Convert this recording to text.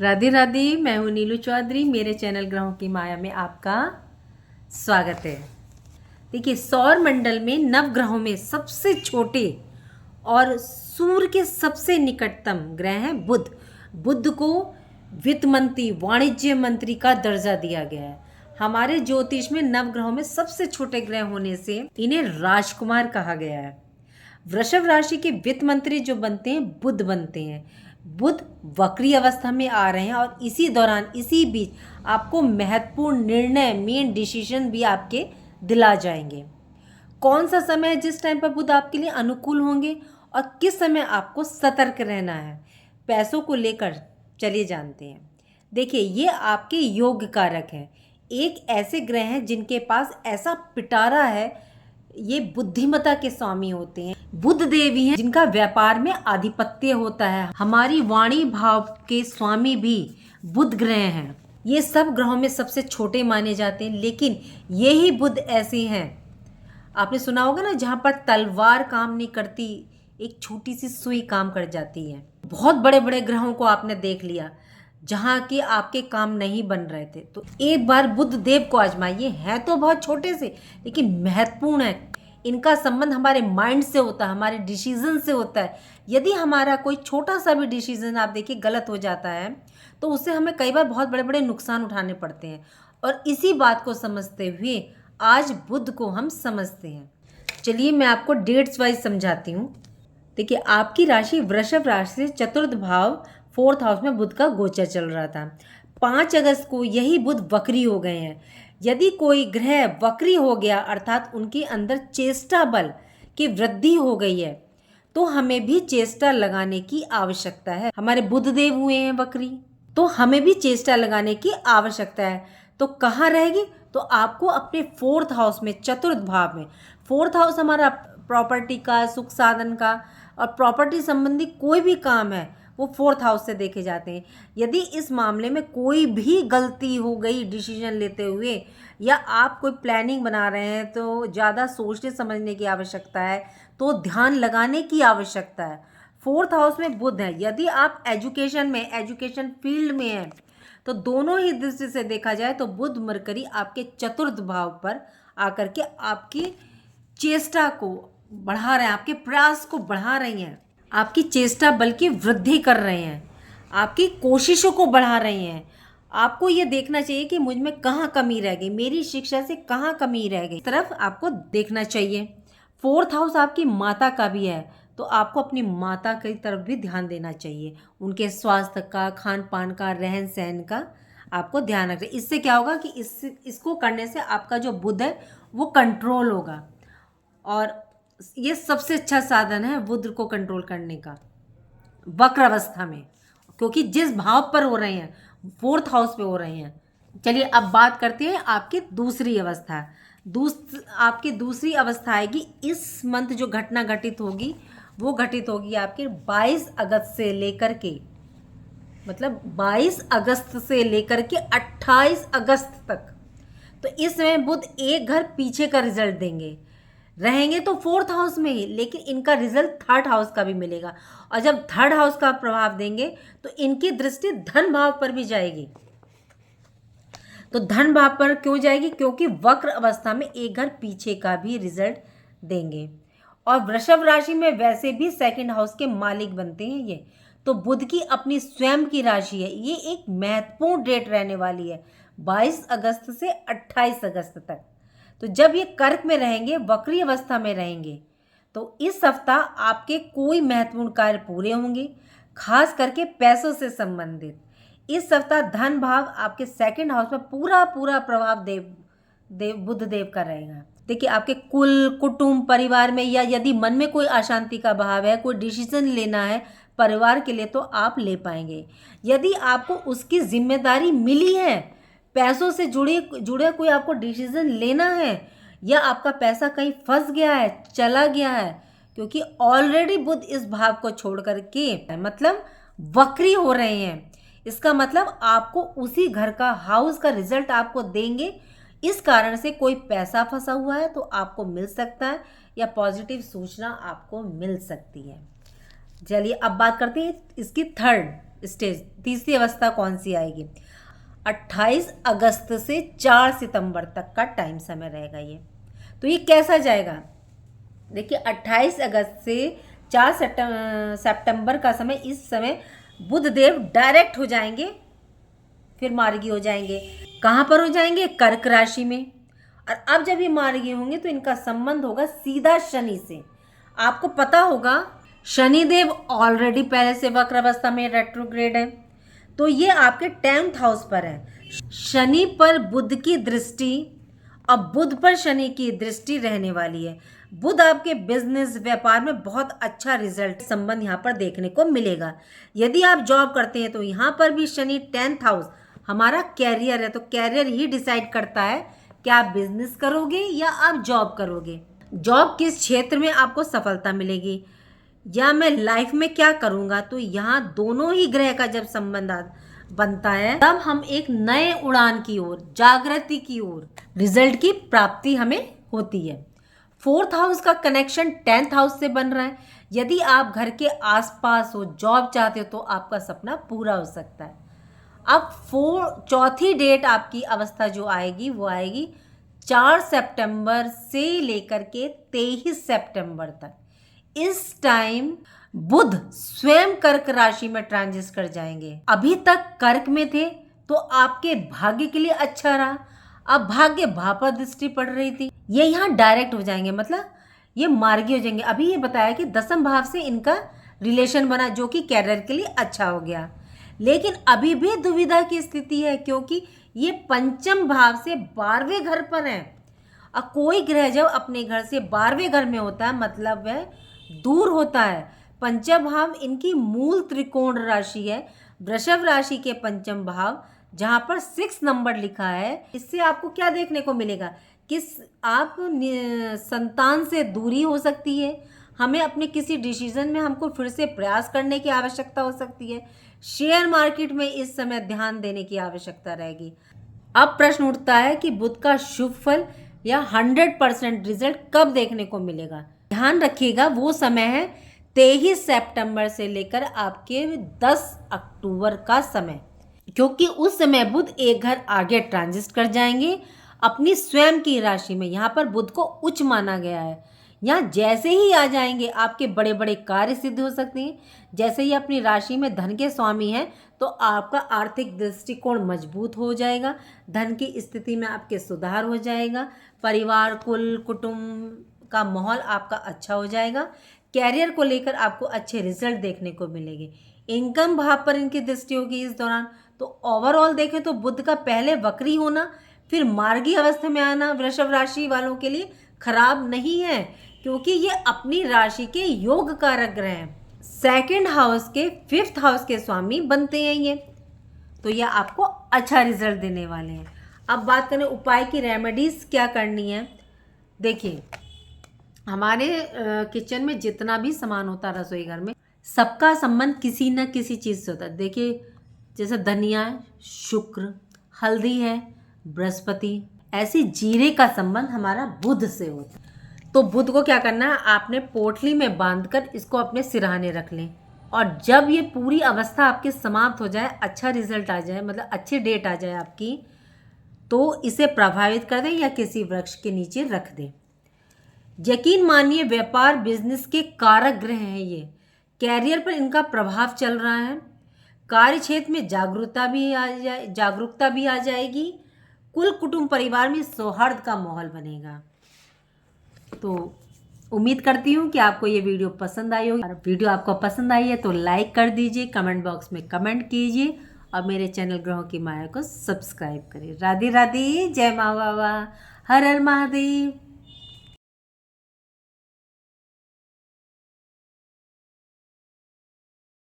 राधे राधे। मैं हूँ नीलू चौधरी। मेरे चैनल ग्रहों की माया में आपका स्वागत है। देखिए, सौर मंडल में नवग्रहों में सबसे छोटे और सूर्य के सबसे निकटतम ग्रह हैं बुध। बुध को वित्त मंत्री, वाणिज्य मंत्री का दर्जा दिया गया है। हमारे ज्योतिष में नवग्रहों में सबसे छोटे ग्रह होने से इन्हें राजकुमार कहा गया है। वृषभ राशि के वित्त मंत्री जो बनते हैं, बुध बनते हैं। बुध वक्री अवस्था में आ रहे हैं और इसी दौरान, इसी बीच आपको महत्वपूर्ण निर्णय, मेन डिसीजन भी आपके दिला जाएंगे। कौन सा समय है जिस टाइम पर बुध आपके लिए अनुकूल होंगे और किस समय आपको सतर्क रहना है, पैसों को लेकर चलिए जानते हैं। देखिए, ये आपके योग कारक हैं। एक ऐसे ग्रह हैं जिनके पास ऐसा पिटारा है, ये बुद्धिमता के स्वामी होते हैं। बुध देवी हैं जिनका व्यापार में आधिपत्य होता है। हमारी वाणी भाव के स्वामी भी बुध ग्रह हैं। ये सब ग्रहों में सबसे छोटे माने जाते हैं, लेकिन यही बुध ऐसे हैं, आपने सुना होगा ना, जहाँ पर तलवार काम नहीं करती, एक छोटी सी सुई काम कर जाती है। बहुत बड़े बड़े ग्रहों को आपने देख लिया जहाँ के आपके काम नहीं बन रहे थे, तो एक बार बुध देव को आजमाइए। है तो बहुत छोटे से, लेकिन महत्वपूर्ण है। इनका संबंध हमारे माइंड से होता है, हमारे डिसीजन से होता है। यदि हमारा कोई छोटा सा भी डिसीजन आप देखिए गलत हो जाता है, तो उससे हमें कई बार बहुत बड़े बड़े नुकसान उठाने पड़ते हैं। और इसी बात को समझते हुए आज बुध को हम समझते हैं। चलिए मैं आपको डेट्स वाइज समझाती हूँ। देखिए, आपकी राशि वृषभ राशि से चतुर्थ भाव, फोर्थ हाउस में बुध का गोचर चल रहा था। 5 अगस्त को यही बुध वक्री हो गए हैं। यदि कोई ग्रह वक्री हो गया, अर्थात उनके अंदर चेष्टा बल की वृद्धि हो गई है, तो हमें भी चेष्टा लगाने की आवश्यकता है। हमारे बुध देव हुए हैं वक्री, तो हमें भी चेष्टा लगाने की आवश्यकता है। तो कहाँ रहेगी? तो आपको अपने फोर्थ हाउस में, चतुर्थ भाव में। फोर्थ हाउस हमारा प्रॉपर्टी का, सुख साधन का और प्रॉपर्टी संबंधी कोई भी काम है वो फोर्थ हाउस से देखे जाते हैं। यदि इस मामले में कोई भी गलती हो गई डिसीजन लेते हुए, या आप कोई प्लानिंग बना रहे हैं, तो ज़्यादा सोचने समझने की आवश्यकता है, तो ध्यान लगाने की आवश्यकता है। फोर्थ हाउस में बुध है। यदि आप एजुकेशन में, एजुकेशन फील्ड में हैं, तो दोनों ही दृष्टि से देखा जाए तो बुध मरकरी आपके चतुर्थ भाव पर आकर के आपकी चेष्टा को बढ़ा रहे हैं, आपके प्रयास को बढ़ा रही हैं, आपकी चेष्टा बल की वृद्धि कर रहे हैं, आपकी कोशिशों को बढ़ा रहे हैं। आपको ये देखना चाहिए कि मुझ में कहाँ कमी रह गई, मेरी शिक्षा से कहाँ कमी रह गई, इस तरफ आपको देखना चाहिए। फोर्थ हाउस आपकी माता का भी है, तो आपको अपनी माता की तरफ भी ध्यान देना चाहिए। उनके स्वास्थ्य का, खान पान का, रहन सहन का आपको ध्यान रखना। इससे क्या होगा कि इसको करने से आपका जो बुध है वो कंट्रोल होगा, और ये सबसे अच्छा साधन है बुध को कंट्रोल करने का वक्र अवस्था में, क्योंकि जिस भाव पर हो रहे हैं, फोर्थ हाउस पे हो रहे हैं। चलिए अब बात करते हैं आपकी दूसरी अवस्था। आपकी दूसरी अवस्था आएगी इस मंथ, जो घटना घटित होगी वो घटित होगी आपके 22 अगस्त से लेकर के, मतलब 22 अगस्त से लेकर के 28 अगस्त तक। तो इस समय बुध एक घर पीछे का रिजल्ट देंगे। रहेंगे तो फोर्थ हाउस में ही, लेकिन इनका रिजल्ट थर्ड हाउस का भी मिलेगा। और जब थर्ड हाउस का प्रभाव देंगे तो इनकी दृष्टि धन भाव पर भी जाएगी। तो धन भाव पर क्यों जाएगी? क्योंकि वक्र अवस्था में एक घर पीछे का भी रिजल्ट देंगे। और वृषभ राशि में वैसे भी सेकंड हाउस के मालिक बनते हैं ये, तो बुध की अपनी स्वयं की राशि है। ये एक महत्वपूर्ण डेट रहने वाली है, 22 अगस्त से 28 अगस्त तक। तो जब ये कर्क में रहेंगे, वक्री अवस्था में रहेंगे, तो इस सप्ताह आपके कोई महत्वपूर्ण कार्य पूरे होंगे, खास करके पैसों से संबंधित। इस सप्ताह धन भाव आपके सेकंड हाउस में पूरा प्रभाव बुध देव का रहेगा। देखिए, आपके कुल, कुटुंब, परिवार में, या यदि मन में कोई अशांति का भाव है, कोई डिसीजन लेना है परिवार के लिए, तो आप ले पाएंगे। यदि आपको उसकी जिम्मेदारी मिली है, पैसों से जुड़े कोई आपको डिसीजन लेना है, या आपका पैसा कहीं फंस गया है, चला गया है, क्योंकि ऑलरेडी बुध इस भाव को छोड़ करके मतलब वक्री हो रहे हैं, इसका मतलब आपको उसी घर का, हाउस का रिजल्ट आपको देंगे। इस कारण से कोई पैसा फंसा हुआ है तो आपको मिल सकता है, या पॉजिटिव सूचना आपको मिल सकती है। चलिए अब बात करते हैं इसकी थर्ड स्टेज, तीसरी अवस्था कौन सी आएगी? 28 अगस्त से 4 सितंबर तक का टाइम समय रहेगा ये। तो ये कैसा जाएगा? देखिए 28 अगस्त से 4 सितंबर का समय, इस समय बुध देव डायरेक्ट हो जाएंगे, फिर मार्गी हो जाएंगे। कहाँ पर हो जाएंगे? कर्क राशि में। और अब जब ये मार्गी होंगे तो इनका संबंध होगा सीधा शनि से। आपको पता होगा शनिदेव ऑलरेडी पहले से वक्र अवस्था में रेट्रोग्रेड है, तो ये आपके 10th हाउस पर है। शनि पर बुध की दृष्टि, अब बुध पर शनि की दृष्टि रहने वाली है। बुध आपके बिजनेस व्यापार में बहुत अच्छा रिजल्ट संबंध यहाँ पर देखने को मिलेगा। यदि आप जॉब करते हैं तो यहाँ पर भी शनि 10th हाउस हमारा कैरियर है, तो कैरियर ही डिसाइड करता है कि आप बिजनेस करोगे या आप जॉब करोगे, जॉब किस क्षेत्र में आपको सफलता मिलेगी, या मैं लाइफ में क्या करूँगा। तो यहाँ दोनों ही ग्रह का जब संबंध बनता है तब हम एक नए उड़ान की ओर, जागृति की ओर, रिजल्ट की प्राप्ति हमें होती है। 4th हाउस का कनेक्शन 10th हाउस से बन रहा है। यदि आप घर के आसपास हो, जॉब चाहते हो, तो आपका सपना पूरा हो सकता है। अब चौथी डेट आपकी अवस्था जो आएगी वो आएगी 4 सितंबर से लेकर के 23 सितंबर तक। इस टाइम बुध स्वयं कर्क राशि में ट्रांजिट कर जाएंगे। अभी तक कर्क में थे तो आपके भाग्य के लिए अच्छा रहा, अब भाग्य भाव पर दृष्टि पड़ रही थी, ये यहाँ डायरेक्ट हो जाएंगे, मतलब ये मार्गी हो जाएंगे। अभी ये बताया कि 10th भाव से इनका रिलेशन बना जो कि कैरियर के लिए अच्छा हो गया, लेकिन अभी भी दुविधा की स्थिति है क्योंकि ये 5th भाव से 12वें घर पर है। अब कोई ग्रह जब अपने घर से 12वें घर में होता है मतलब वह दूर होता है। 5th भाव इनकी मूल त्रिकोण राशि है, वृषभ राशि के 5th भाव, जहाँ पर 6 नंबर लिखा है। इससे आपको क्या देखने को मिलेगा? आप संतान से दूरी हो सकती है, हमें अपने किसी डिसीजन में हमको फिर से प्रयास करने की आवश्यकता हो सकती है, शेयर मार्केट में इस समय ध्यान देने की आवश्यकता रहेगी। अब प्रश्न उठता है कि बुध का शुभ फल या 100% रिजल्ट कब देखने को मिलेगा? ध्यान रखिएगा वो समय है 23 सितंबर से लेकर आपके 10 अक्टूबर का समय, क्योंकि उस समय बुध एक घर आगे ट्रांजिट कर जाएंगे अपनी स्वयं की राशि में। यहाँ पर बुध को उच्च माना गया है। यहाँ जैसे ही आ जाएंगे आपके बड़े बड़े कार्य सिद्ध हो सकते हैं। जैसे ही अपनी राशि में धन के स्वामी हैं तो आपका आर्थिक दृष्टिकोण मजबूत हो जाएगा, धन की स्थिति में आपके सुधार हो जाएगा, परिवार कुल कुटुंब का माहौल आपका अच्छा हो जाएगा, कैरियर को लेकर आपको अच्छे रिजल्ट देखने को मिलेंगे। इनकम भाव पर इनकी दृष्टि होगी इस दौरान। तो ओवरऑल देखें तो बुध का पहले वक्री होना फिर मार्गी अवस्था में आना वृषभ राशि वालों के लिए खराब नहीं है, क्योंकि ये अपनी राशि के योग कारक ग्रह हैं, 2nd हाउस के 5th हाउस के स्वामी बनते हैं ये, तो ये आपको अच्छा रिजल्ट देने वाले हैं। अब बात करें उपाय की, रेमेडीज क्या करनी है। देखिए हमारे किचन में जितना भी सामान होता है रसोई घर में, सबका संबंध किसी न किसी चीज़ से होता है। देखिए जैसे धनिया है, शुक्र, हल्दी है, बृहस्पति, ऐसी जीरे का संबंध हमारा बुध से होता है। तो बुध को क्या करना है, आपने पोटली में बांधकर इसको अपने सिरहाने रख लें, और जब ये पूरी अवस्था आपकी समाप्त हो जाए, अच्छा रिजल्ट आ जाए, मतलब अच्छी डेट आ जाए आपकी, तो इसे प्रभावित कर दें या किसी वृक्ष के नीचे रख दें। यकीन मानिए व्यापार बिजनेस के कारक ग्रह हैं ये, कैरियर पर इनका प्रभाव चल रहा है, कार्य क्षेत्र में जागरूकता भी आ जाएगी, कुल कुटुंब परिवार में सौहार्द का माहौल बनेगा। तो उम्मीद करती हूँ कि आपको ये वीडियो पसंद आई होगी। और वीडियो आपको पसंद आई है तो लाइक कर दीजिए, कमेंट बॉक्स में कमेंट कीजिए और मेरे चैनल ग्रहों की माया को सब्सक्राइब करिए। राधे राधे, जय माँ बाबा, हर हर महादेव।